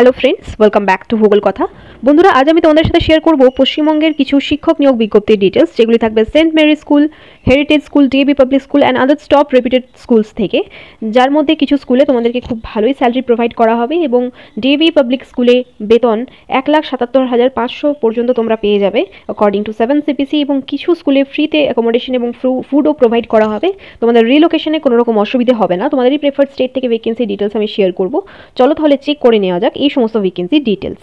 Hello friends, welcome back to ভূগোল কথা। বন্ধুরা, আজ আমি তোমাদের সাথে শেয়ার করব পশ্চিমবঙ্গের কিছু শিক্ষক নিয়োগ বিজ্ঞপ্তির ডিটেলস, যেগুলি থাকবে Saint Mary school, heritage school, DAV public school and other top reputed schools থেকে, যার মধ্যে কিছু স্কুলে তোমাদেরকে খুব ভালোই স্যালারি প্রোভাইড করা হবে এবং ডিএবি পাবলিক স্কুলে বেতন 1,77,500 পর্যন্ত তোমরা পেয়ে যাবে অ্যাকর্ডিং টু 7 সিপিসি, এবং কিছু স্কুলে ফ্রিতে অ্যাকোমোডেশন এবং ফুডও প্রোভাইড করা হবে। তোমাদের রিলোকেশনে কোনো রকম অসুবিধে হবে না। তোমাদেরই প্রেফার্ড স্টেট থেকে ভ্যাকেন্সি ডিটেলস আমি শেয়ার করব। চলো তাহলে চেক করে নেওয়া যাক এই সমস্ত ভ্যাকেন্সি ডিটেলস।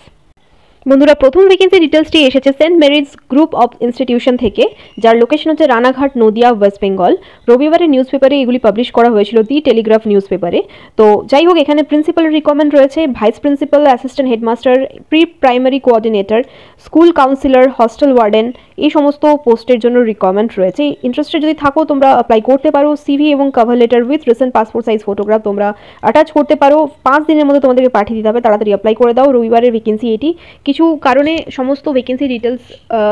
বন্ধুরা, প্রথম ভ্যাকেন্সি ডিটেলসটি এসেছে Saint Mary's group of institution থেকে, যার লোকেশন হচ্ছে রানাঘাট, নদিয়া, ওয়েস্ট বেঙ্গল। রবিবারের নিউজ পেপারে এগুলি পাবলিশ করা হয়েছিল, দি টেলিগ্রাফ নিউজ পেপারে। তো যাই হোক, এখানে প্রিন্সিপাল রিকমেন্ড রয়েছে, vice principal, assistant headmaster, pre primary coordinator, school councillor, hostel warden, এই সমস্ত পোস্টের জন্য রিকমেন্ড রয়েছে। ইন্টারেস্টেড যদি থাকো তোমরা অ্যাপ্লাই করতে পারো। সিভি এবং cover letter with recent passport size photograph তোমরা অ্যাটাচ করতে পারো। 5 দিনের মধ্যে তোমাদেরকে পাঠিয়ে দিতে হবে, তাড়াতাড়ি অ্যাপ্লাই করে দাও। রবিবারের ভ্যাকেন্সি এটি। কিছু কারণে সমস্ত ভ্যাকেন্সি ডিটেলস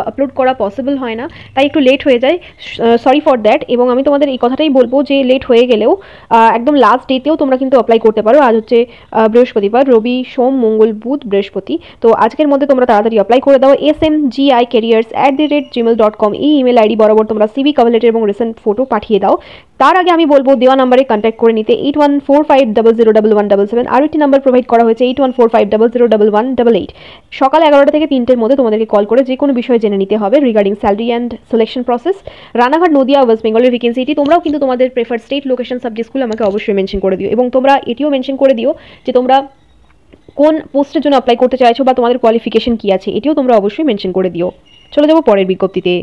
আপলোড করা পসিবল হয় না, তাই একটু লেট হয়ে যায়, সরি ফর দ্যাট। এবং আমি তোমাদের এই কথাটাই বলবো যে লেট হয়ে গেলেও একদম লাস্ট ডেতেও তোমরা কিন্তু অ্যাপ্লাই করতে পারো। আজ হচ্ছে বৃহস্পতিবার, রবি, সোম, মঙ্গল, বুধ, বৃহস্পতি। তো আজকের মধ্যে তোমরা তাড়াতাড়ি অ্যাপ্লাই করে দাও। smgicareers@gmail.com এই ইমেল আইডি বরাবর তোমরা সিভি, কভার লেটার এবং রিসেন্ট ফটো পাঠিয়ে দাও। তার আগে আমি বলবো দেওয়া নাম্বারে কন্ট্যাক্ট করে নিতে, 8145001177। আরও একটি নাম্বার প্রোভাইড করা হয়েছে, 8145001188। সকাল 11টা থেকে 3টের মধ্যে তোমাদেরকে কল করে যে কোনো বিষয়ে জেনে নিতে হবে regarding salary and selection process. Ranaghat, Nadia, West বেঙ্গলের ভ্যাকেন্সিটি। তোমরাও কিন্তু তোমাদের preferred state, location, subject, school আমাকে অবশ্যই মেনশন করে দিও, এবং তোমরা এটিও মেনশন করে দিও যে তোমরা কোন পোস্টের জন্য অ্যাপ্লাই করতে চাইছো বা তোমাদের কোয়ালিফিকেশন কী আছে, এটিও তোমরা অবশ্যই মেনশন করে দিও। চলে যাবো পরের বিজ্ঞপ্তিতে।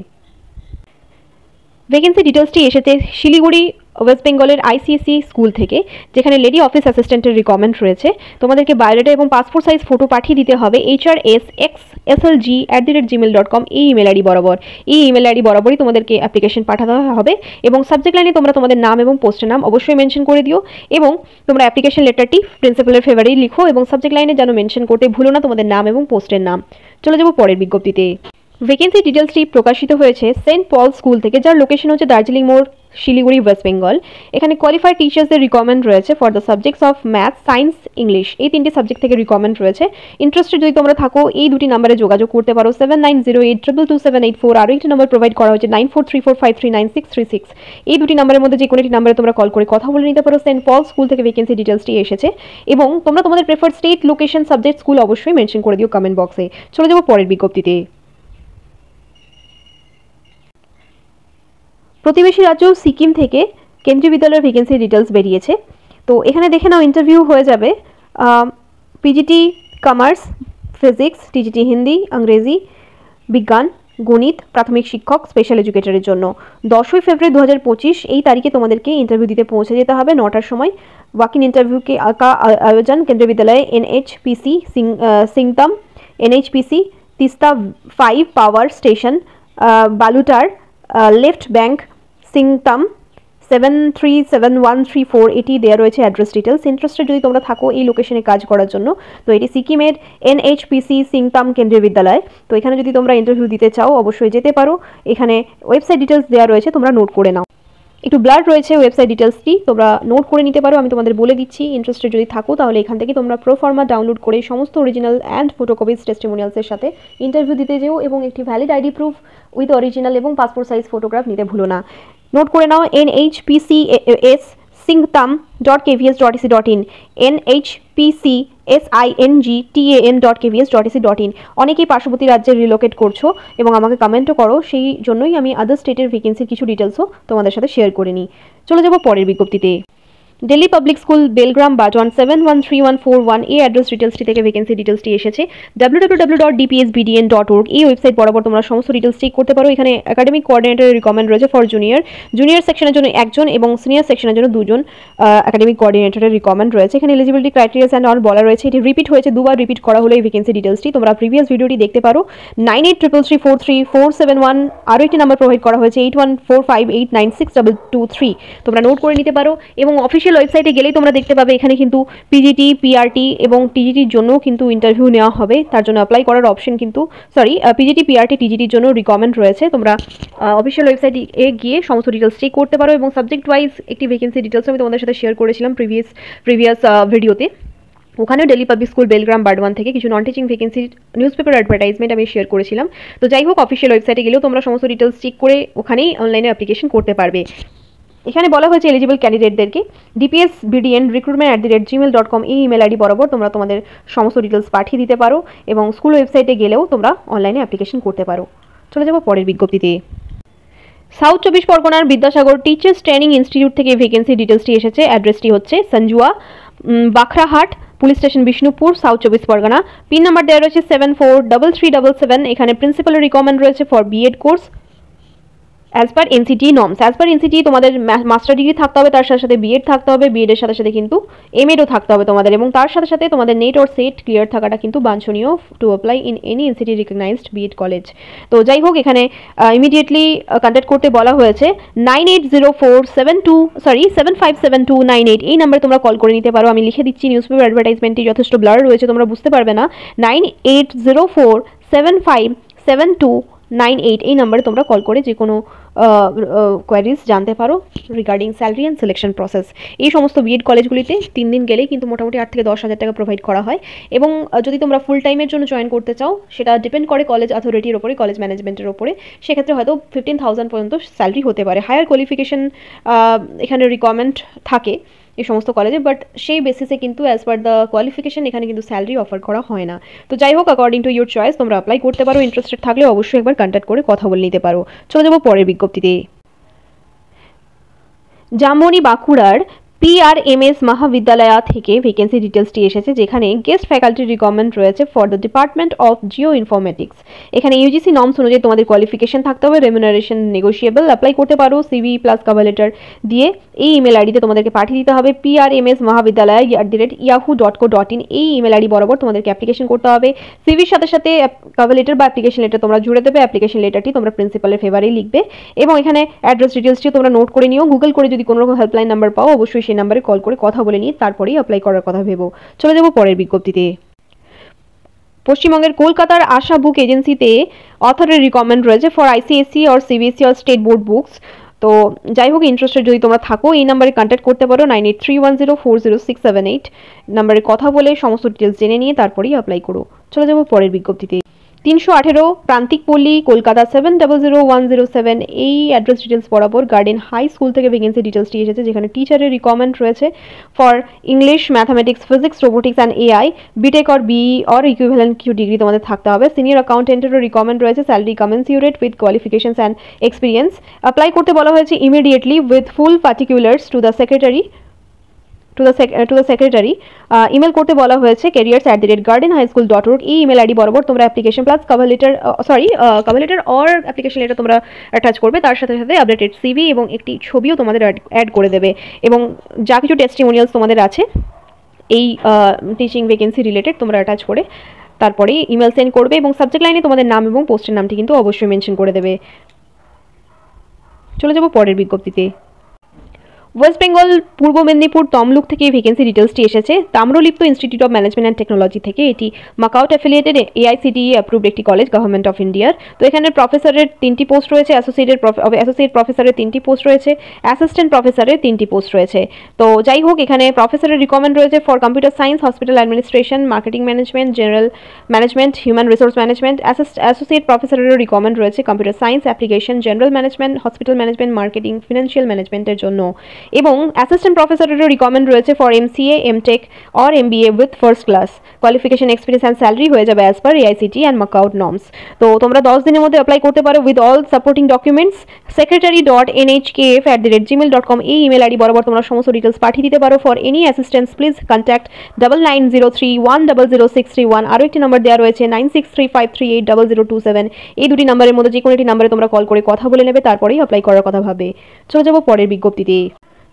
ভ্যাকেন্সি ডিটেলসটি এসেছে শিলিগুড়ি, ওয়েস্ট বেঙ্গলের আইসিএসসি স্কুল থেকে, যেখানে লেডি অফিস অ্যাসিস্ট্যান্টের রিকমেন্ড রয়েছে। তোমাদেরকে বায়োডাটা এবং পাসপোর্ট সাইজ ফটো পাঠিয়ে দিতে হবে hrsxslg@gmail.com এই ইমেল আইডি বরাবর। এই ইমেল আইডি বরাবরই তোমাদেরকে অ্যাপ্লিকেশন পাঠাতে হবে, এবং সাবজেক্ট লাইনে তোমরা তোমাদের নাম এবং পোস্টের নাম অবশ্যই মেনশন করে দিও, এবং তোমরা অ্যাপ্লিকেশন লেটারটি প্রিন্সিপালের ফেভারেই লিখো, এবং সাবজেক্ট লাইনে যেন মেনশন করতে ভুলো না তোমাদের নাম এবং পোস্টের নাম। চলে যাবো পরের বিজ্ঞপ্তিতে। ভ্যাকেন্সি ডিটেলসটি প্রকাশিত হয়েছে সেন্ট পল স্কুল থেকে, যার লোকেশন হচ্ছে দার্জিলিং মোড়, শিলিগুড়ি, ওয়েস্ট বেঙ্গল। এখানে কোয়ালিফাইড টিচার্সদের রিকমেন্ড রয়েছে for the subjects of math, science, English, এই 3টি সাবজেক্ট থেকে রিকমেন্ড রয়েছে। ইন্টারেস্টেড যদি তোমরা থাকো এই দুটি নাম্বারে যোগাযোগ করতে পারো, 7908222784। আরও একটি নাম্বার প্রোভাইড করা হয়েছে, 9434539636। এই দুটি নাম্বারের মধ্যে যে কোনো একটি নাম্বারে তোমরা কল করে কথা বলে নিতে পারো। সেন্ট পল স্কুল থেকে ভ্যাকেন্সি ডিটেলসটি এসেছে, এবং তোমরা তোমাদের preferred state, location, subject, school অবশ্যই মেনশন করে দিও কমেন্ট বক্সে। চলে যাবো পরের বিজ্ঞপ্তিতে। প্রতিবেশী রাজ্য সিকিম থেকে কেন্দ্রীয় বিদ্যালয়ের ভ্যাকেন্সি ডিটেলস বেরিয়েছে। তো এখানে দেখে নাও, ইন্টারভিউ হয়ে যাবে PGT commerce, physics, TGT Hindi, ইংরেজি, বিজ্ঞান, গণিত, প্রাথমিক শিক্ষক, স্পেশাল এডুকেটরের জন্য। 10ই ফেব্রুয়ারি 2025 এই তারিখে তোমাদেরকে ইন্টারভিউ দিতে পৌঁছে যেতে হবে 9টার সময়। ওয়াক ইন इंटरव्यू का आयोजन Kendriya Vidyalaya NHPC Singtam, NHPC Teesta 5 power station, Balutar, left bank, Singtam 737134। এটি দেওয়া রয়েছে অ্যাড্রেস ডিটেলস। ইন্টারেস্টেড যদি তোমরা থাকো এই লোকেশনে কাজ করার জন্য, তো এটি সিকিমের NHPC সিংতাম কেন্দ্রীয় বিদ্যালয়। তো এখানে যদি তোমরা ইন্টারভিউ দিতে চাও অবশ্যই যেতে পারো। এখানে ওয়েবসাইট ডিটেলস দেওয়া রয়েছে, তোমরা নোট করে নাও। একটু ব্লার রয়েছে ওয়েবসাইট ডিটেলসটি, তোমরা নোট করে নিতে পারো। আমি তোমাদের বলে দিচ্ছি, ইন্টারেস্টেড যদি থাকো তাহলে এখান থেকে তোমরা প্রোফর্মা ডাউনলোড করে সমস্ত অরিজিনাল অ্যান্ড ফটোকপিজ টেস্টিমোনিয়ালসের সাথে ইন্টারভিউ দিতে যেও, এবং একটি valid ID proof with original এবং পাসপোর্ট সাইজ ফটোগ্রাফ নিতে ভুলো না। নোট করে নাও, NHPCS singtam.kvs.ac.in, NHPCSINGTAN.kvs.ac.in। অনেকেই পার্শ্ববর্তী রাজ্যে রিলোকেট করছো এবং আমাকে কমেন্টও করো, সেই জন্যই আমি আদার স্টেটের ভ্যাকেন্সির কিছু ডিটেলসও তোমাদের সাথে শেয়ার করে নিই। চলে যাবো পরের বিজ্ঞপ্তিতে। দিল্লি পাবলিক স্কুল, বেলগ্রাম, বাটওয়ান 713141 এই অ্যাড্রেস ডিটেলসটি থেকে ভ্যাকেন্সি ডিটেলসটি এসেছে। www.dpsbdn.org এই ওয়েবসাইট বরাবর তোমরা সমস্ত ডিটেলস চেক করতে পারো। এখানে একাডেমিক কোঅর্ডিনেটরের রিকমেন্ড রয়েছে ফর জুনিয়র সেকশনের জন্য 1জন এবং সিনিয়র সেকশনের জন্য 2জন একাডেমিক কোঅর্ডিনেটরের রিকমেন্ড রয়েছে। এখানে এলিজিবিলিটি ক্রাইটেরিয়াস অ্যান্ড অল বলা রয়েছে। এটি রিপিট হয়েছে, দুবার রিপিট করা হলো এই ভ্যাকেন্সি ডিটেলসটি। তোমরা প্রিভিয়াস ভিডিওটি দেখতে পারো, 9833343471। আরও একটি নাম্বার প্রোভাইড করা হয়েছে, 8145896223। তোমরা নোট করে নিতে পারো, এবং অফিসিয়াল ওয়েবসাইটে গেলেই তোমরা দেখতে পাবে এখানে কিন্তু পিজিটি, পিআরটি এবং টিজিটির জন্য কিন্তু ইন্টারভিউ নেওয়া হবে। তার জন্য অ্যাপ্লাই করার অপশন কিন্তু পিজিটি, পিআরটি, টিজিটির জন্য রিকমেন্ড রয়েছে। তোমরা অফিসিয়াল ওয়েবসাইটে গিয়ে সমস্ত ডিটেলস চেক করতে পারো, এবং সাবজেক্ট ওয়াইজ একটি ভ্যাকেন্সি ডিটেলস আমি তোমাদের সাথে শেয়ার করেছিলাম প্রিভিয়াস ভিডিওতে। ওখানেও দিল্লি পাবলিক স্কুল বেলগ্রাম বার্ডওয়ান থেকে কিছু non teaching vacancy news paper advertisement আমি শেয়ার করেছিলাম। তো যাই হোক, অফিসিয়াল ওয়েবসাইটে গেলেও তোমরা সমস্ত ডিটেলস চেক করে ওখানেই অনলাইনে অ্যাপ্লিকেশন করতে পারবে। এখানে বলা হয়েছে এলিজিবল ক্যান্ডিডেটদেরকে dpsbdn@gmail.com এই ইমেল আইডি বরাবর তোমরা তোমাদের সমস্ত ডিটেলস পাঠিয়ে দিতে পারো এবং স্কুল ওয়েবসাইটে গেলেও তোমরা অনলাইনে অ্যাপ্লিকেশন করতে পারো। চলে যাবো পরের বিজ্ঞপ্তিতে। সাউথ 24 পরগনার বিদ্যাসাগর টিচার্স ট্রেনিং ইনস্টিটিউট থেকে ভ্যাকেন্সি ডিটেলসটি এসেছে। অ্যাড্রেসটি হচ্ছে Sanjua, Bakhrahat police station, Bishnupur, south 24 Pargana. Pin number দেওয়া রয়েছে 743377। এখানে প্রিন্সিপালের রিকমেন্ড রয়েছে for B Ed course as per NCT norms. As per NCT তোমাদের মাস্টার ডিগ্রি থাকতে হবে, তার সাথে সাথে বিএড থাকতে হবে, বিএড এর সাথে সাথে কিন্তু এমএডও থাকতে হবে তোমাদের, এবং তার সাথে সাথে তোমাদের নেট অর সেট ক্লিয়ার থাকাটা কিন্তু বাঞ্ছনীয় to apply in any NCT recognized BEd college. তো যাই হোক, এখানে ইমিডিয়েটলি কন্ট্যাক্ট করতে বলা হয়েছে 980472 757298 এই নাম্বারে তোমরা কল করে নিতে পারো। আমি লিখে দিচ্ছি, নিউজ পেপার অ্যাডভার্টাইজমেন্টটি যথেষ্ট ব্লার রয়েছে, তোমরা বুঝতে পারবে না। 9804757298 এই নাম্বারে তোমরা কল করে যে কোনো কোয়ারিজ জানতে পারো regarding salary and selection process. এই সমস্ত বিএড কলেজগুলিতে 3 দিন গেলেই কিন্তু মোটামুটি 8 থেকে 10,000 টাকা প্রোভাইড করা হয়, এবং যদি তোমরা ফুল টাইমের জন্য জয়েন করতে চাও সেটা ডিপেন্ড করে কলেজ অথরিটির ওপরে, কলেজ ম্যানেজমেন্টের ওপরে। সেক্ষেত্রে হয়তো 15,000 পর্যন্ত স্যালারি হতে পারে। হায়ার কোয়ালিফিকেশন এখানে রিকোয়ারমেন্ট থাকে এই সমস্ত কলেজে, বাট সেই বেসিসে কিন্তু অ্যাজ পার দ্য কোয়ালিফিকেশন এখানে কিন্তু স্যালারি অফার করা হয় না। তো যাই হোক, অ্যাকর্ডিং টু ইউর চয়েস তোমরা অ্যাপ্লাই করতে পারো। ইন্টারেস্টেড থাকলে অবশ্যই একবার কন্ট্যাক্ট করে কথা বলে নিতে পারো। চলে যাবো পরের বিজ্ঞপ্তিতে। জামবনি বাঁকুড়ার PRMS মহাবিদ্যালয় থেকে ভ্যাকেন্সি ডিটেলসটি এসেছে, যেখানে গেস্ট ফ্যাকাল্টি রিকমেন্ড রয়েছে for the department of Jio informatics. এখানে ইউজিসি নর্মস অনুযায়ী তোমাদের কোয়ালিফিকেশন থাকতে হবে, রেমুনারেশন নেগোশিয়েবল। অ্যাপ্লাই করতে পারো সিভি প্লাস কভার লেটার দিয়ে এই ইমেল আইডিতে তোমাদেরকে পাঠিয়ে দিতে হবে PRMS মহাবিদ্যালয় @yahoo.co.in এই ইমেল আইডি বরাবর তোমাদেরকে অ্যাপ্লিকেশন করতে হবে। সিভির সাথে সাথে কভার লেটার বা অ্যাপ্লিকেশন লেটার তোমরা জুড়ে দেবে। অ্যাপ্লিকেশন লেটারটি তোমরা প্রিন্সিপালের ফেভারেই লিখবে, এবং এখানে অ্যাড্রেস ডিটেলসটিও তোমরা নোট করে নিও। গুগল করে যদি কোনো রকম হেল্পলাইন নাম্বার পাও অবশ্যই সেই নাম্বারে কল করে কথা বলে নিয়ে তারপরেই অ্যাপ্লাই করার কথা ভেবো। চলে যাবো পরের বিজ্ঞপ্তিতে। পশ্চিমবঙ্গের কলকাতার আশা বুক এজেন্সিতে অথরের রিকমেন্ড রয়েছে for ICSE or CBSE or state board books. তো যাই হোক, ইন্টারেস্টেড যদি তোমরা থাকো এই নাম্বারে কন্ট্যাক্ট করতে পারো। 9831040678 নাম্বারে কথা বলে সমস্ত ডিটেলস জেনে নিয়ে তারপরেই অ্যাপ্লাই করো। চলে যাবো পরের বিজ্ঞপ্তিতে। 318 প্রান্তিক পল্লী, কলকাতা 700107 এই অ্যাড্রেস ডিটেলস বরাবর গার্ডেন হাই স্কুল থেকে ভ্যাকেন্সি ডিটেলসটি এসেছে, যেখানে টিচারের রিকমেন্ড রয়েছে for English, mathematics, physics, robotics and AI, BTech or BE or equivalent Q degree তোমাদের থাকতে হবে। সিনিয়র অ্যাকাউন্টেন্টেরও রিকমেন্ড রয়েছে, salary commensurate with qualifications and experience. Apply করতে বলা হয়েছে immediately with full particulars to the secretary. Email করতে বলা হয়েছে careers@gardenhighschool.org এই ইমেল আইডি বরাবর তোমরা application plus cover letter or application letter তোমরা অ্যাটাচ করবে, তার সাথে সাথে আপডেটেড সিভি এবং একটি ছবিও তোমাদের অ্যাড করে দেবে, এবং যা কিছু টেস্টিমোনিয়ালস তোমাদের আছে এই টিচিং ভ্যাকেন্সি রিলেটেড তোমরা অ্যাটাচ করে তারপরে ইমেল সেন্ড করবে, এবং সাবজেক্ট লাইনে তোমাদের নাম এবং পোস্টের নামটি কিন্তু অবশ্যই মেনশন করে দেবে। চলে যাব পরের বিজ্ঞপ্তিতে। ওয়েস্ট বেঙ্গল পূর্ব মেদিনীপুর তমলুক থেকে ভ্যাকেন্সি ডিটেলসটি এসেছে Tamralipta institute of management and technology থেকে। এটি মাকাউট অ্যাফিলিয়েটেড AICTE অ্যাপ্রুভড একটি কলেজ, গভর্নমেন্ট অফ ইন্ডিয়ার। তো এখানে প্রফেসরের 3টি পোস্ট রয়েছে, অ্যাসোসিয়েট প্রফেসরের 3টি পোস্ট রয়েছে, অ্যাসিস্ট্যান্ট প্রফেসরের 3টি পোস্ট রয়েছে। তো যাই হোক, এখানে প্রফেসরের রিকমেন্ড রয়েছে for computer science, hospital administration, marketing management, general management, human resource management. Associate প্রফেসরেরও রিকমেন্ড রয়েছে computer science, application, general management, hospital management, marketing, financial ম্যানেজমেন্টের জন্য, এবং অ্যাসিস্ট্যান্ট প্রফেসরেরও রিকমেন্ড রয়েছে for MCA, MTech or MBA with first class. Qualification, experience and salary হয়ে যাবে as per AICTE and MAKAUT norms. তো তোমরা 10 দিনের মধ্যে অ্যাপ্লাই করতে পারো with all supporting documents. secretary.nhkf@gmail.com এই ইমেল আইডি বরাবর তোমরা সমস্ত ডিটেলস পাঠিয়ে দিতে পারো। For any assistance please contact 9903100631। আরও একটি নাম্বার দেওয়া রয়েছে 9635380027। এই দুটি নাম্বারের মধ্যে যে কোনো একটি নাম্বারে তোমরা কল করে কথা বলে নেবে, তারপরেই অ্যাপ্লাই করার কথা ভাবে। চলে যাবো পরের বিজ্ঞপ্তিতে।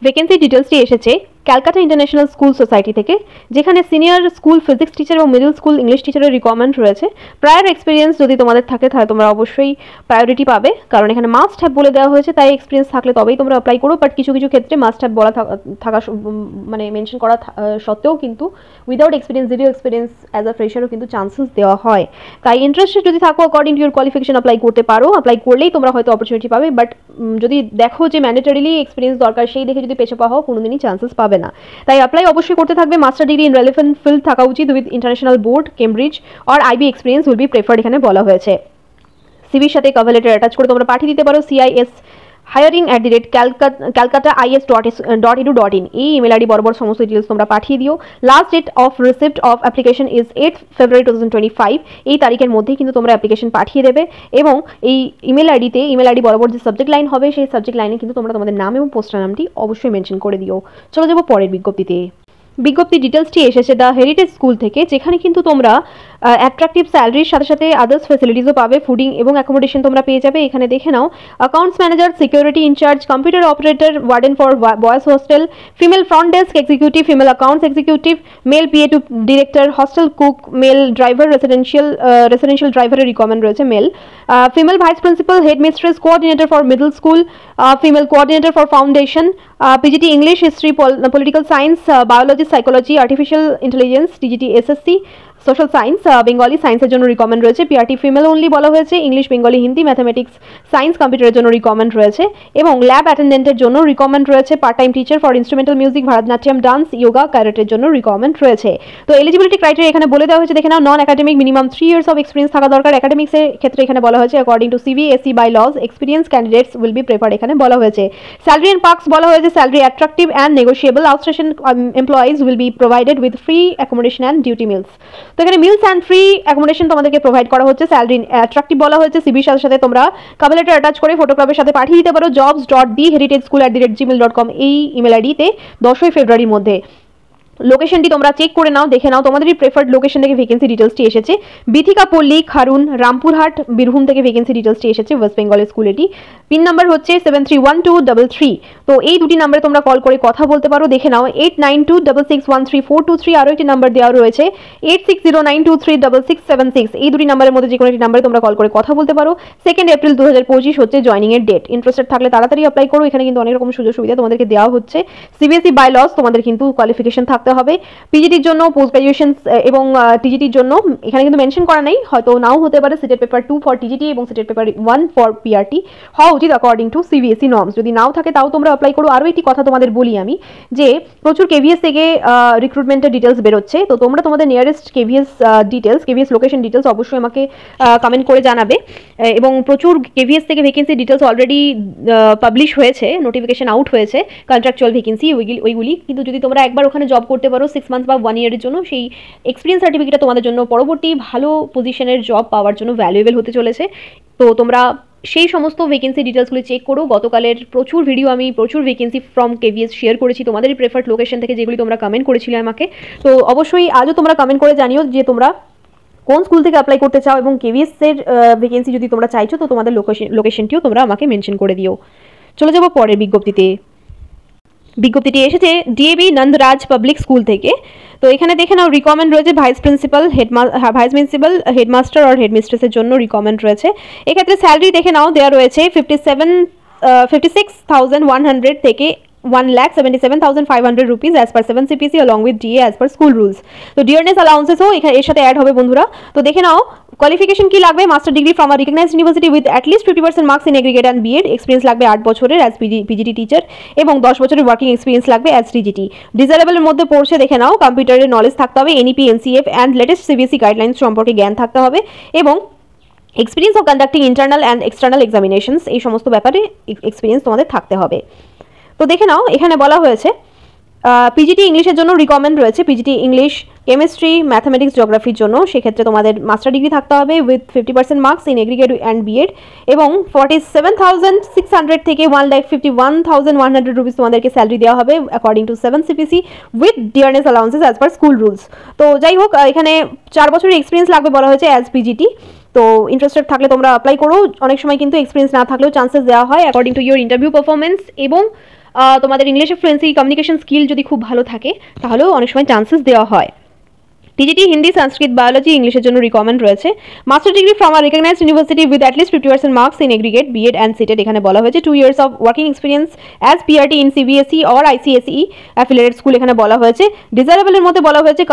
ভ্যাকেন্সি ডিটেলসটি এসেছে ক্যালকাটা ইন্টারন্যাশনাল স্কুল সোসাইটি থেকে, যেখানে সিনিয়র স্কুল ফিজিক্স টিচার এবং মিডল স্কুল ইংলিশ টিচারের রিকমেন্ড রয়েছে। প্রায়র এক্সপিরিয়েন্স যদি তোমাদের থাকে তাহলে তোমরা অবশ্যই প্রায়োরিটি পাবে, কারণ এখানে মাস্ট হ্যাভ বলে দেওয়া হয়েছে, তাই এক্সপিরিয়েন্স থাকলে তবেই তোমরা অ্যাপ্লাই করো। বাট কিছু কিছু ক্ষেত্রে মাস্ট হ্যাভ বলা থাকা মানে মেনশন করা সত্ত্বেও কিন্তু without experience, zero experience as a ফ্রেশারও কিন্তু চান্সেস দেওয়া হয়। তাই ইন্টারেস্টেড যদি থাকো according to your qualification apply করতে পারো। অ্যাপ্লাই করলেই তোমরা হয়তো অপরচুনিটি পাবে, বাট যদি দেখো যে ম্যান্ডেটরিলি এক্সপিরিয়েন্স দরকার সেই দেখে যদি পেছপা হও কোনোদিনই চান্সেস পাবে হবে না। তাই অ্যাপ্লাই অবশ্যই করতে থাকবে। Master degree in relevant field থাকা উচিত with international board, Cambridge or IB experience will be preferred এখানে বলা হয়েছে। সিভির সাথে কভার লেটার অ্যাটাচ করে তোমরা পাঠিয়ে দিতে পারো CIS hiring@calcutta.is.edu.in এই ইমেল আইডি বরাবর সমস্ত ডিটেলস তোমরা পাঠিয়ে দিও। Last date of receipt of application is 8 February 2025। এই তারিখের মধ্যেই কিন্তু তোমরা অ্যাপ্লিকেশন পাঠিয়ে দেবে এবং এই ইমেল আইডি বরাবর যে সাবজেক্ট লাইন হবে সেই সাবজেক্ট লাইনে কিন্তু তোমরা তোমাদের নাম এবং পোস্টাল নামটি অবশ্যই মেনশন করে দিও। চলে যাবো পরের বিজ্ঞপ্তিতে। বিজ্ঞপ্তি ডিটেলসটি এসেছে দ্য হেরিটেজ স্কুল থেকে, যেখানে কিন্তু তোমরা অ্যাট্রাকটিভ স্যালারির সাথে সাথে আদার্স ফ্যাসিলিটিসও পাবে, ফুডিং এবং অ্যাকোমোডেশন তোমরা পেয়ে যাবে। এখানে দেখে নাও accounts manager, security in charge, computer operator, warden for boys hostel, female front desk executive, female accounts executive, male PA to director, hostel cook, male driver, residential ড্রাইভারের রিকোয়ারমেন্ট রয়েছে male, female vice principal, head mistress, coordinator for middle school, female coordinator for foundation, PGT English, history, political science, biology, psychology, artificial intelligence, TGT SSC, social science, Bengali সায়েন্সের জন্য recommend রয়েছে। PRT female only বলা হয়েছে। English, Bengali, Hindi, mathematics, science, কম্পিউটারের জন্য recommend রয়েছে এবং lab অ্যাটেন্ডেন্টের জন্য রিকমেন্ড রয়েছে। Part time teacher for instrumental music, Bharatanatyam, dance, yoga, ক্যারেটের জন্য রিকমেন্ড রয়েছে। তো এলিজিবিলিটি ক্রাইটেরিয়া এখানে বলে দেওয়া হয়েছে, দেখে নাও। Non academic minimum 3 years of experience থাকা দরকার। একাডেমিক্সের ক্ষেত্রে এখানে বলা হয়েছে according to CBSE bylaws experience candidates will be preferred এখানে বলা হয়েছে। স্যালারি অ্যান্ড পার্কস বলা হয়েছে salary attractive and negotiable. Outstation employees will be provided with free accommodation and duty meals. তো এখানে মিলস অ্যান্ড ফ্রি অ্যাকোমোডেশন তোমাদেরকে provide করা হচ্ছে। স্যালারি অ্যাট্রাকটিভ বলা হয়েছে। সিভির সাথে সাথে তোমরা কভার লেটার অ্যাটাচ করে ফটোগ্রাফের সাথে পাঠিয়ে দিতে পারো jobs.theheritageschool@gmail.com এই ইমেল আইডিতে 10 ফেব্রুয়ারির মধ্যে। লোকেশনটি তোমরা চেক করে নাও, দেখে নাও। তোমাদেরই প্রেফার্ড লোকেশন থেকে ভ্যাকেন্সি ডিটেলসটি এসেছে। বিথিকাপল্লী, খারুন, রামপুরহাট, বীরভূম থেকে ভ্যাকেন্সি ডিটেলসটি এসেছে। ওয়েস্ট বেঙ্গলের স্কুল এটি। পিন নাম্বার হচ্ছে 731233। তো এই দুটি নাম্বারে তোমরা কল করে কথা বলতে পারো। দেখে নাও 8926613423। আরও একটি নাম্বার দেওয়া রয়েছে 8609236676। এই দুটি নাম্বারের মধ্যে যে কোনো একটি নাম্বারে তোমরা কল করে কথা বলতে পারো। 2 এপ্রিল 2025 হচ্ছে জয়নিং এর ডেট। ইন্টারেস্টেড থাকলে তাড়াতাড়ি অ্যাপ্লাই করো। এখানে কিন্তু অনেক রকম সুযোগ সুবিধা তোমাদেরকে দেওয়া হচ্ছে। CBSE বাই লজ তোমাদের কিন্তু কোয়ালিফিকেশন থাকতে হবে। পিজিটির জন্য, পোস্ট গ্রাজুয়েশন এবং টিজিটির জন্য এখানে কিন্তু মেনশন করা নেই, হয়তো নাও হতে পারে। সিটেট পেপার 2 ফর টিজিটি এবং সিটেট পেপার 1 ফর PRT হওয়া উচিত অ্যাকর্ডিং টু CBSE নর্মস। যদি নাও থাকে তাও তোমরা অ্যাপ্লাই করো। আরও একটি কথা তোমাদের বলি আমি, যে প্রচুর KVS থেকে রিক্রুটমেন্টের ডিটেলস বেরোচ্ছে। তো তোমরা তোমাদের নিয়ারেস্ট KVS লোকেশন ডিটেলস অবশ্যই আমাকে কমেন্ট করে জানাবে। এবং প্রচুর KVS থেকে ভ্যাকেন্সি ডিটেলস অলরেডি পাবলিশ হয়েছে, নোটিফিকেশন আউট হয়েছে কন্ট্রাকচুয়াল ভ্যাকেন্সি ওইগুলি। কিন্তু যদি তোমরা একবার ওখানে জব করতে পারো 6 মান্থ বা 1 ইয়ারের জন্য, সেই এক্সপিরিয়েন্স সার্টিফিকেটটা তোমাদের জন্য পরবর্তী ভালো পজিশনের জব পাওয়ার জন্য ভ্যালুয়েবল হতে চলেছে। তো তোমরা সেই সমস্ত ভ্যাকেন্সি ডিটেলসগুলো চেক করো। গতকালের প্রচুর ভিডিও আমি প্রচুর ভ্যাকেন্সি ফ্রম KVS শেয়ার করেছি তোমাদেরই প্রেফার্ড লোকেশন থেকে, যেগুলি তোমরা কমেন্ট করেছিলে আমাকে। তো অবশ্যই আজও তোমরা কমেন্ট করে জানিও যে তোমরা কোন স্কুল থেকে অ্যাপ্লাই করতে চাও এবং KVS এর ভ্যাকেন্সি যদি তোমরা চাইছো তো তোমাদের লোকেশনটিও তোমরা আমাকে মেনশন করে দিও। চলে যাবো পরের বিজ্ঞপ্তিতে। বিজ্ঞপ্তিটি এসেছে DAV নন্দরাজ পাবলিক স্কুল থেকে। তো এখানে দেখে নাও রিকমেন্ড রয়েছে ভাইস প্রিন্সিপাল, হেডমাস্টার আর হেডমিস্ট্রেসের জন্য রিকমেন্ড রয়েছে। এক্ষেত্রে স্যালারি দেখে নাও দেওয়া রয়েছে 56,100 থেকে 1,77,500 rupees as per 7 CPC along with DA as per school rules। তো ডিয়ারনেস অ্যালাউন্সেসও এর সাথে অ্যাড হবে বন্ধুরা। তো দেখে নাও কোয়ালিফিকেশন কি লাগবে। Master degree from a recognized university with at least 50% marks in aggregate and BEd। Experience লাগবে 8 বছরের অ্যাজ PGT টিচার এবং 10 বছরের ওয়ার্কিং এক্সপিরিয়েন্স লাগবে অ্যাজ TGT। ডিজারেবলের মধ্যে পড়ছে দেখে নাও কম্পিউটারের নলেজ থাকতে হবে, NEP NCF and latest CBSE guidelines সম্পর্কে জ্ঞান থাকতে হবে এবং experience of conducting internal and external examinations, এই সমস্ত ব্যাপারে এক্সপিরিয়েন্স তোমাদের থাকতে হবে। তো দেখে নাও এখানে বলা হয়েছে PGT ইংলিশের জন্য রিকমেন্ড রয়েছে। PGT ইংলিশ, কেমিস্ট্রি, ম্যাথামেটিক্স, জিওগ্রাফির জন্য সেক্ষেত্রে তোমাদের মাস্টার ডিগ্রি থাকতে হবে with 50% marks in aggregate and BEd এবং 47,600 থেকে 1,51,100 রুপিস তোমাদেরকে স্যালারি দেওয়া হবে according to 7 CPC with dearness allowances as per school rules. তো যাই হোক, এখানে 4 বছরের এক্সপিরিয়েন্স লাগবে বলা হয়েছে অ্যাজ PGT। তো ইন্টারেস্টেড থাকলে তোমরা অ্যাপ্লাই করো। অনেক সময় কিন্তু এক্সপিরিয়েন্স না থাকলেও চান্সেস দেওয়া হয় according to your interview performance এবং তোমাদের ইংলিশে ফ্লুয়েন্সি, কমিউনিকেশন স্কিল যদি খুব ভালো থাকে তাহলেও অনেক সময় চান্সেস দেওয়া হয়। টিজিটি হিন্দি, সংস্কৃত, বায়োলজি, ইংলিশের জন্য রিকমেন্ড রয়েছে। Master degree from a recognized university with at least 50% marks in aggregate, BEd and CTET. এখানে বলা হয়েছে 2 years of working experience as PRT in CBSE or ICSE affiliated school এখানে বলা হয়েছে। ডিজারেবলের মধ্যে বলা হয়েছে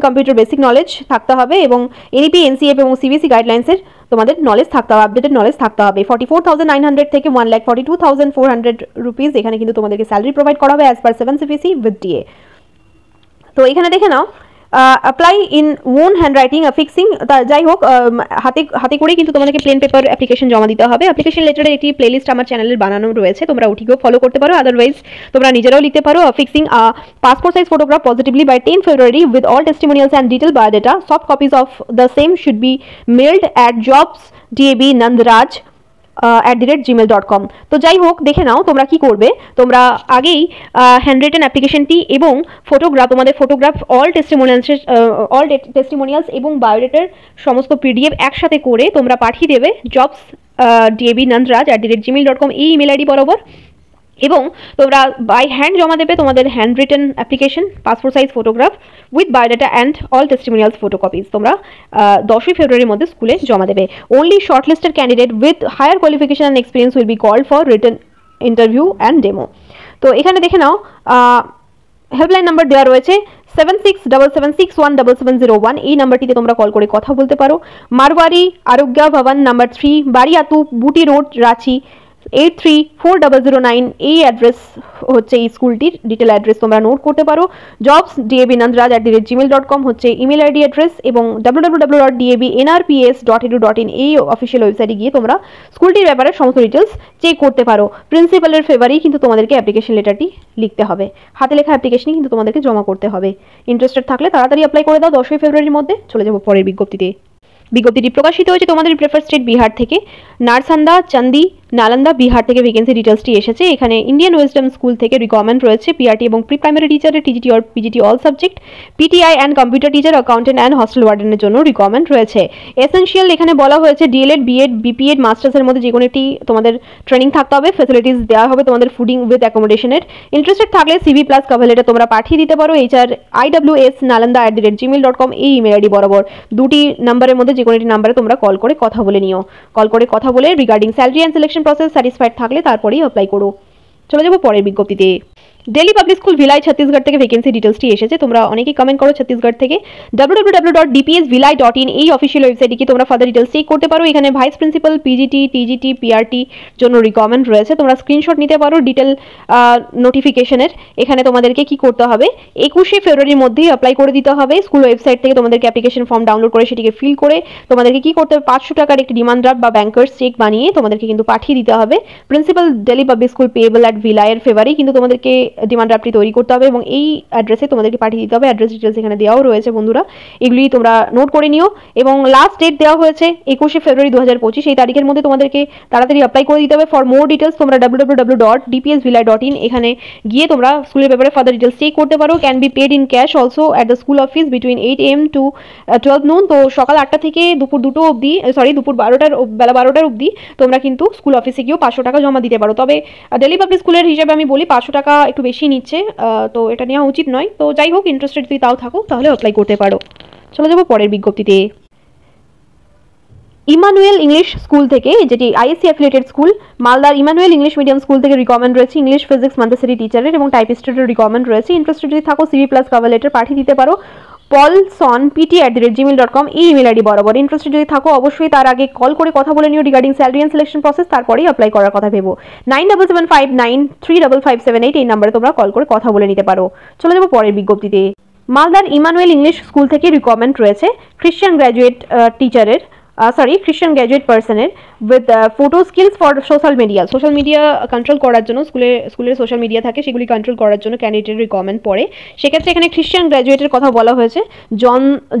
কম্পিউটার বেসিক নলেজ থাকতে হবে এবং এনইপি, এনসিএফ এবং সিবিএসই গাইডলাইন্সের তোমাদের নলেজ থাকতে হবে, আপডেটেড নলেজ থাকতে হবে। 44,900 থেকে 1,42,400 রুপিস এখানে কিন্তু তোমাদেরকে স্যালারি প্রোভাইড করা হবে as per 7 CPC with DA. তো এখানে দেখে নাও apply in on hand writing fixing, যাই হোক হাতে করেই কিন্তু তোমাদেরকে প্লেন পেপার অ্যাপ্লিকেশন জমা দিতে হবে। অ্যাপ্লিকেশন লেটারের একটি প্লেলিস্ট আমার চ্যানেলের বানানো রয়েছে, তোমরা ওটিকেও ফলো করতে পারো, আদারওয়াইজ তোমরা নিজেরাও লিখতে পারো। Fixing passport size photograph positively by 10 February with all testimonials and detailed biodata. Soft copies of the same should be mailed at jobsdabnandraj@gmail.com। তো যাই হোক দেখে নাও তোমরা কি করবে। তোমরা আগেই হ্যান্ড রিটেন অ্যাপ্লিকেশনটি এবং তোমাদের ফটোগ্রাফ অল টেস্টিমোনিয়ালস এবং বায়োডেটার সমস্ত পিডিএফ একসাথে করে তোমরা পাঠিয়ে দেবে jobsdabnandraj@gmail.com এই ইমেল আইডি বরাবর, এবং তোমরা বাই হ্যান্ড জমা দেবে তোমাদের hand written application, passport size photograph with biodata and all testimonials photocopies তোমরা 10ই ফেব্রুয়ারির মধ্যে স্কুলে জমা দেবে। Only shortlisted candidate with higher qualification and experience will be called for written interview and demo. তো এখানে দেখে নাও হেল্পলাইন নাম্বার দেওয়া রয়েছে 7677617701। এই নাম্বারটিতে তোমরা কল করে কথা বলতে পারো। মারওয়ারি আরোগ্য ভবন নাম্বার 3, বাড়িয়াতু, বুটি রোড, রাঁচি 834009। এই অ্যাড্রেস হচ্ছে এই স্কুলটির ডিটেল অ্যাড্রেস, তোমরা নোট করতে পারো। jobsdabnandraj@gmail.com হচ্ছে ইমেল আইডি অ্যাড্রেস, এবং www.dabnrps.edu.in এই অফিসিয়াল ওয়েবসাইটে গিয়ে তোমরা স্কুলটির ব্যাপারে সমস্ত ডিটেলস চেক করতে পারো। প্রিন্সিপালের ফেভারেই কিন্তু তোমাদেরকে অ্যাপ্লিকেশন লেটারটি লিখতে হবে, হাতে লেখা অ্যাপ্লিকেশনই কিন্তু তোমাদেরকে জমা করতে হবে। ইন্টারেস্টেড থাকলে তাড়াতাড়ি অ্যাপ্লাই করে দাও 10ই ফেব্রুয়ারির মধ্যে। চলে যাবো পরের বিজ্ঞপ্তিতে। বিজ্ঞপ্তিটি প্রকাশিত হয়েছে তোমাদের প্রেফার স্টেট বিহার থেকে। নারসান্দা, চান্দি, নালন্দা, বিহার থেকে ভ্যাকেন্সি ডিটেলসটি এসেছে। এখানে ইন্ডিয়ান ওয়েস্টার্ন স্কুল থেকে রিকোয়ারমেন্ট রয়েছে পিআরটি এবং প্রি প্রাইমারি টিচারের, TGT or PGT all subject, PTI and computer teacher, accountant and hostel ওয়ার্ডেনের জন্য রিকোয়ারমেন্ট রয়েছে। এসেনশিয়াল এখানে বলা হয়েছে ডিএলএড, বিএড, বিপিএড, মাস্টার্সের মধ্যে যে কোনো একটি তোমাদের ট্রেনিং থাকতে হবে। ফ্যাসিলিটিস দেওয়া হবে তোমাদের ফুডিং উইথ অ্যাকোমোডেশনের। ইন্টারেস্টেড থাকলে সিভি প্লাস কভার লেটার তোমরা পাঠিয়ে দিতে পারো hrIWSnalanda@gmail.com এই ইমেল আইডি বরাবর। দুটি নাম্বারের মধ্যে যে কোনো একটি নাম্বারে তোমরা কল করে কথা বলে নিও। কল করে কথা বলে regarding salary and selection process satisfied থাকলে তারপরেই অ্যাপ্লাই করো। চলে যাবো পরের বিজ্ঞপ্তিতে। Delhi public school villi Chhattisgarh থেকে ভ্যাকেন্সি ডিটেলসটি এসেছে। তোমরা অনেকেই কমেন্ট করো ছত্তিশগড় থেকে। www.dpsvilai.in এই অফিসিয়াল ওয়েবসাইটে গিয়ে তোমরা ফার্দার ডিটেলস চেক করতে পারো। এখানে vice principal, PGT, TGT, PRT জন্য রিকোয়ারমেন্ট রয়েছে। তোমরা স্ক্রিনশট নিতে পারো ডিটেল নোটিফিকেশনের। এখানে তোমাদেরকে কি করতে হবে, 21শে ফেব্রুয়ারির মধ্যেই অ্যাপ্লাই করে দিতে হবে। স্কুল ওয়েবসাইট থেকে তোমাদেরকে অ্যাপ্লিকেশন ফর্ম ডাউনলোড করে সেটিকে ফিল করে তোমাদেরকে কি করতে হবে, 500 টাকার একটি ডিমান্ড ড্রাফট বা ব্যাংকার্স চেক বানিয়ে তোমাদেরকে কিন্তু পাঠিয়ে দিতে হবে। Principal, Delhi public school, payable at ভিলাইয়ের ফেভারেই কিন্তু তোমাদেরকে ডিমান্ড ড্রাফটটি তৈরি করতে হবে এবং এই অ্যাড্রেসে তোমাদেরকে পাঠিয়ে দিতে হবে। অ্যাড্রেস ডিটেলস এখানে দেওয়াও রয়েছে বন্ধুরা, এগুলি তোমরা নোট করে নিও। এবং লাস্ট ডেট দেওয়া হয়েছে 21শে ফেব্রুয়ারি 2025। এই তারিখের মধ্যে তোমাদেরকে তাড়াতাড়ি অ্যাপ্লাই করে দিতে হবে। ফর মোর ডিটেলস তোমরা www.dpsvilai.in এখানে গিয়ে তোমরা স্কুলের ব্যাপারে ফার্দার ডিটেলস চেক করতে পারো। Can be paid in cash also at the school office between 8 AM to 12 noon। তো সকাল 8টা থেকে দুপুর 2টো অবধি, দুপুর 12টার বেলা 12টার অবধি তোমরা কিন্তু স্কুল অফিসে গিয়েও 500 টাকা জমা দিতে পারো। তবে দিল্লি পাবলিক স্কুলের হিসাবে আমি বলি 500 টাকা একটু বেশি নিচ্ছে, তো এটা নেওয়া উচিত নয়। তো যাই হোক, ইন্টারেস্টেড যদি তাও থাকো তাহলে অ্যাপ্লাই করতে পারো। চলে যাবো পরের বিজ্ঞপ্তিতে। ইমানুয়েল ইংলিশ স্কুল থেকে, যেটি আইএসসি অ্যাফিলিয়েটেড স্কুল, মালদার ইমানুয়েল ইংলিশ মিডিয়াম স্কুল থেকে রিকোয়ারমেন্ট রয়েছে ইংলিশ, ফিজিক্স, মন্তেসরি টিচারের এবং টাইপিস্টের রিকোয়ারমেন্ট রয়েছে। ইন্টারেস্টেড যদি থাকো সিভি প্লাস কভার লেটার পাঠিয়ে দিতে পারো paulsonpt@gmail.com এই ইমেল আইডি বরাবর। ইন্টারেস্টেড যদি থাকো অবশ্যই তার আগে কল করে কথা বলে নিও regarding salary and selection process, তারপরেই অ্যাপ্লাই করার কথা ভেবো। 9775935578 এই নাম্বারে তোমরা কল করে কথা বলে নিতে পারো। চলে যাবো পরের বিজ্ঞপ্তিতে। মালদার ইমানুয়েল ইংলিশ স্কুল থেকে রিকোয়ারমেন্ট রয়েছে খ্রিস্টান গ্র্যাজুয়েট টিচারের, খ্রিস্টান গ্র্যাজুয়েট পার্সনের with photo skills for social media control করার জন্য, স্কুলের সোশ্যাল মিডিয়া থাকে সেগুলি কন্ট্রোল করার জন্য ক্যান্ডিডেটের রিকোয়ারমেন্ট পড়ে। সেক্ষেত্রে এখানে খ্রিস্টান গ্র্যাজুয়েটের কথা বলা হয়েছে।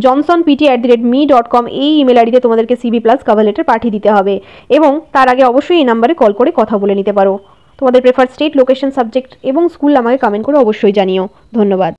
johnsonpt@me.com এই ইমেল আইডিতে তোমাদেরকে সিভি প্লাস কভার লেটার পাঠিয়ে দিতে হবে এবং তার আগে অবশ্যই এই নাম্বারে কল করে কথা বলে নিতে পারো। তোমাদের প্রেফার স্টেট, লোকেশন, সাবজেক্ট এবং স্কুল আমাকে কমেন্ট করে অবশ্যই জানিও। ধন্যবাদ।